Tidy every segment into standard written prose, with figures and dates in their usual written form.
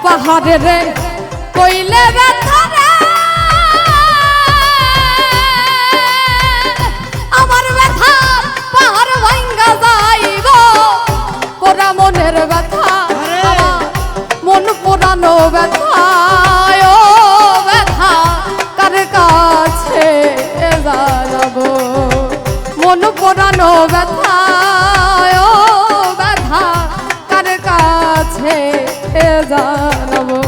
পাহাড়ে রে কইলে ব্যথা রে আমার ব্যথা পাহাড় ভাঙ্গা যাইব পোড়া মনের ব্যথা মন পোড়ানো ব্যথা ও ব্যথা কার কাছে জানাবো মন পোড়ানো ব্যথা ও ব্যথা কার কাছে জানাবো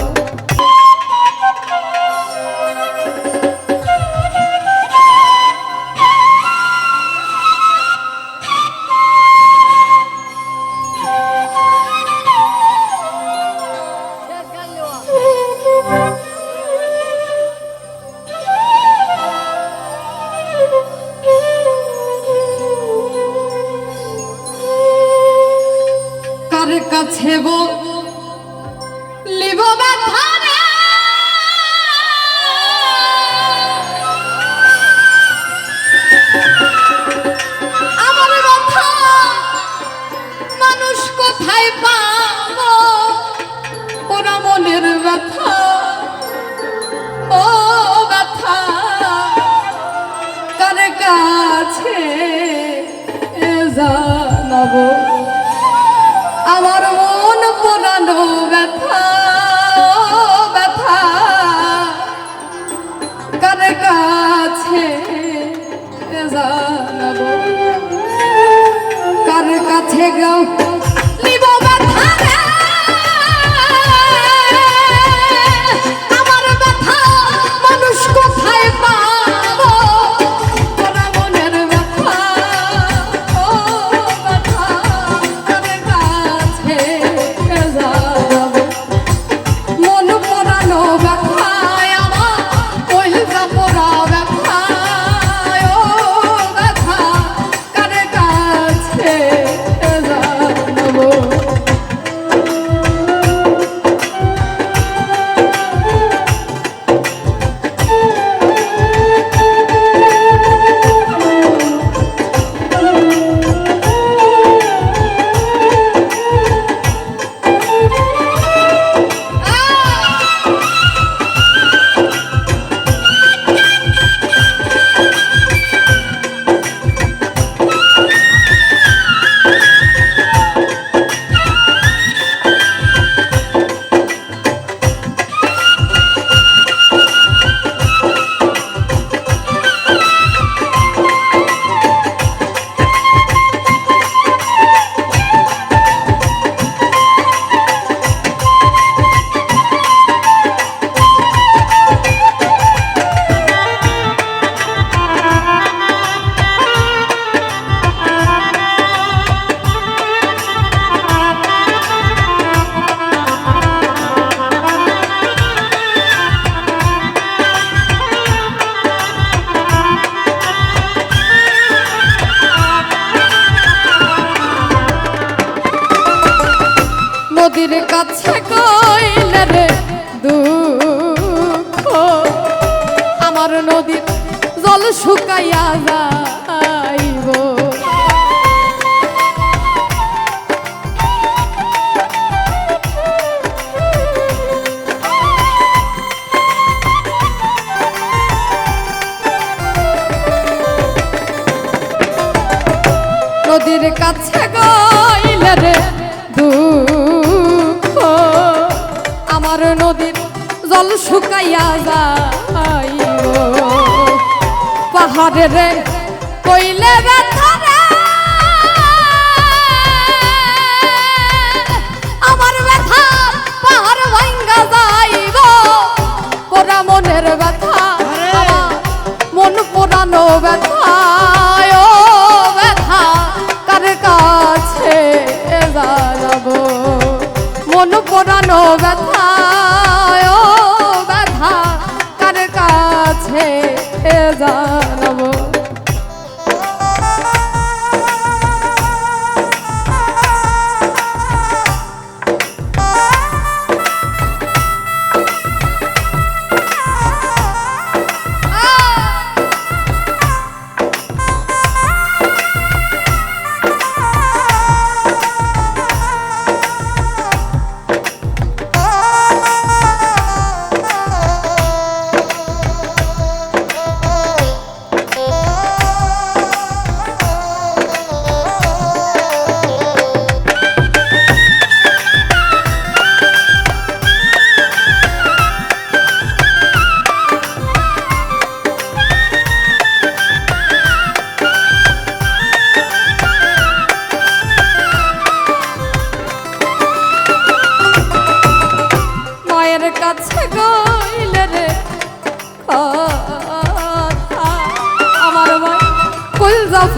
কার কাছে লিব ব্যথা রে আমার ব্যথা মানুষ কোথায় পাবো ওরা মনের ব্যথা ও ব্যথা কার কাছে জানাবো আমার মন পোড়ানো ব্যথা ব্যথা কার কাছে জানাবো কার কাছে গাও লিব ব্যথা রে আমার ব্যথা মানুষ কোথায় পাবো পোড়া মনের ব্যথা ও ব্যথা কার কাছে জানাবো মন পোড়ানো ব্যথা আমার কইলকা পোড়া ব্যথা ও ব্যথা কার কাছে জানাবো নদীর কাছে কইলে রে দুঃখ আমার নদীর জল শুকাইয়া যাইব নদীর কাছে কইলে রে দুঃখ আমার নদীর জল শুকাইয়া যাইব পাহাড়ে রে কইলে ব্যথা রে আমার ব্যথা পাহাড় ভাঙ্গা যাইব পোড়া মনের ব্যথা মন পোড়ানো ব্যথা ও ব্যথা কার কাছে জানাবো মন পোড়ানো ব্যথা ও ব্যথা কার কাছে জানাবো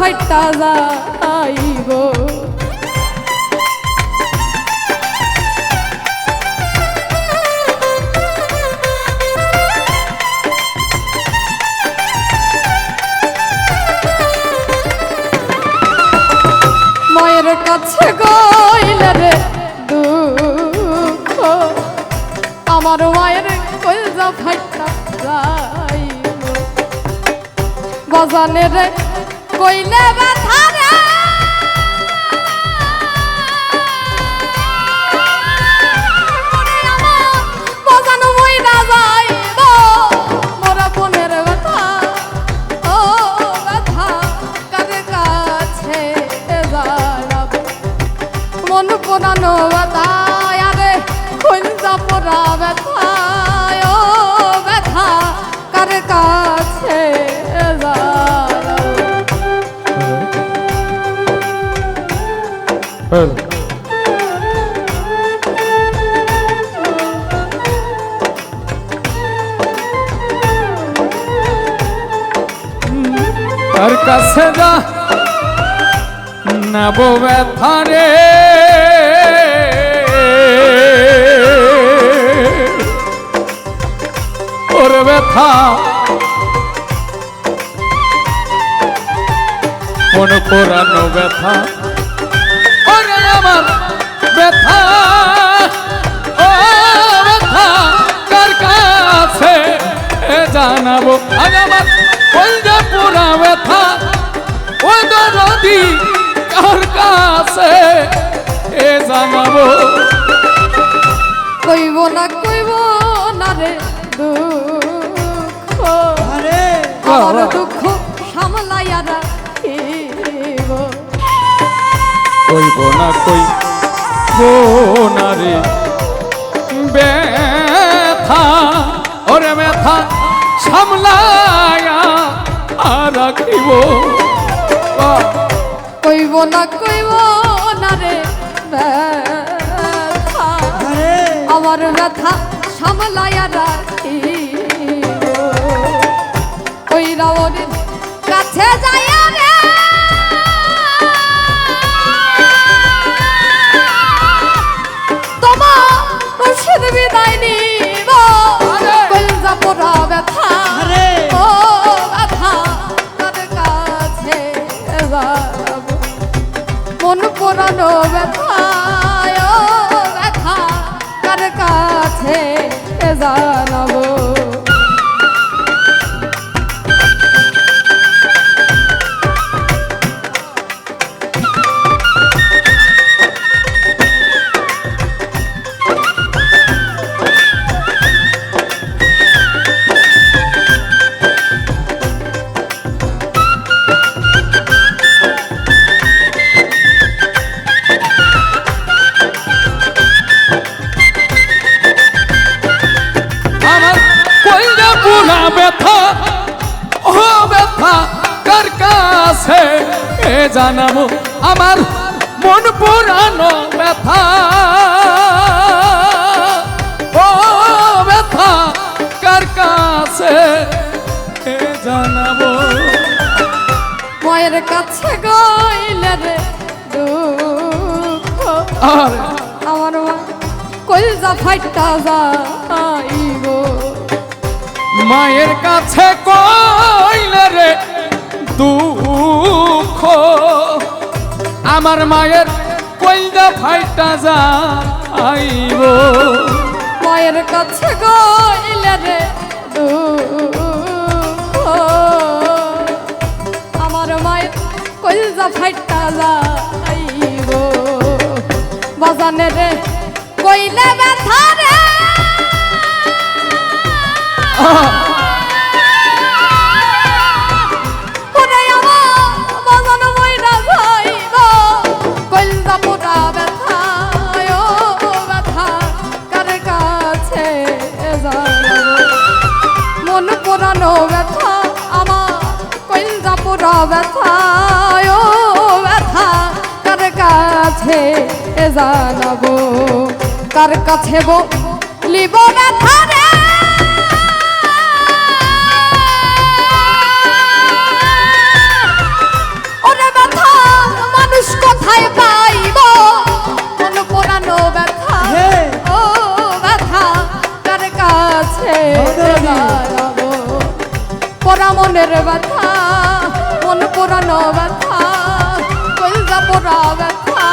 ফাইটা যাইব মায়ের কাছে গইলে রে দুঃখ আমার মায়ের কলজা ফাইটা যাইব বাজানে রে কইলে ব্যথা রে বাজানো মইরা যাইব মোরা বোনের ব্যথা ও ব্যথা কার কাছে যাব মন পোড়ানো ব্যথা আরে কলজা পোড়া ব্যথা ও ব্যথা কার কাছে তার কাছে যা নেব ব্যথা রে ওর ব্যথা মন পোড়ানো ব্যথা ওরে আমার ব্যথা ও ব্যথা কার কাছে জানাবো আজ আমার কলজা পোড়া ব্যথা ও দরদি কার কাছে জানাবো কইব না রে দুঃখ আমার দুঃখ সামলাইয়া রাখিব কইব না রে ব্যথা ওরে ব্যথা সামলায়া রাখিব কইব না রে ব্যথা আমার ব্যথা সামলাইয়া রাখিব ওই রাবণের কাছে যাইয়া রে তোমার রশিদ বিদায় নিব কলজা পোড়া ব্যথা ও ব্যথা কার কাছে যাব মন পোড়ানো ব্যথা ও ব্যথা কার কাছে জানাবো ব্যথা ও ব্যথা কার কাছে জানাবো আমার মন পোড়ানো ব্যথা ও ব্যথা কার কাছে জানাবো মায়ের কাছে গইলে রে দুঃখ আমার মা কলজা ফাইটা যাইব মায়ের কাছে কইলে রে দুঃখ আমার মায়ের কলজা ফাইটা যাইব মায়ের কাছে গইলে রে দুঃখ আমার মায়ের কলজা ফাইটা যাইব বাজানে রে কইলে ব্যথা রে ওরে আমার বাজানো মইরা যাইব কলজা পোড়া ব্যথা ও ব্যথা কার কাছে জানাবো মন পোড়ানো ব্যথা আমার কলজা পোড়া ব্যথা ও ব্যথা কার কাছে জানাবো কার কাছে বলিব ব্যথা রে বুকের ব্যথা মন পুরানো ব্যথা কইলজা পোড়া ব্যথা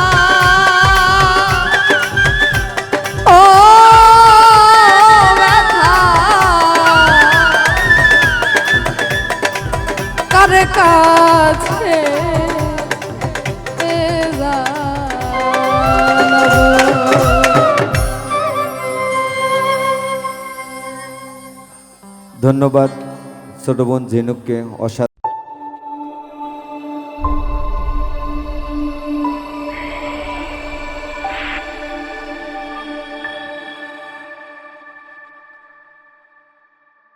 ও ব্যথা কার কাছে ধন্যবাদ ছোট বোন ঝিনুককে।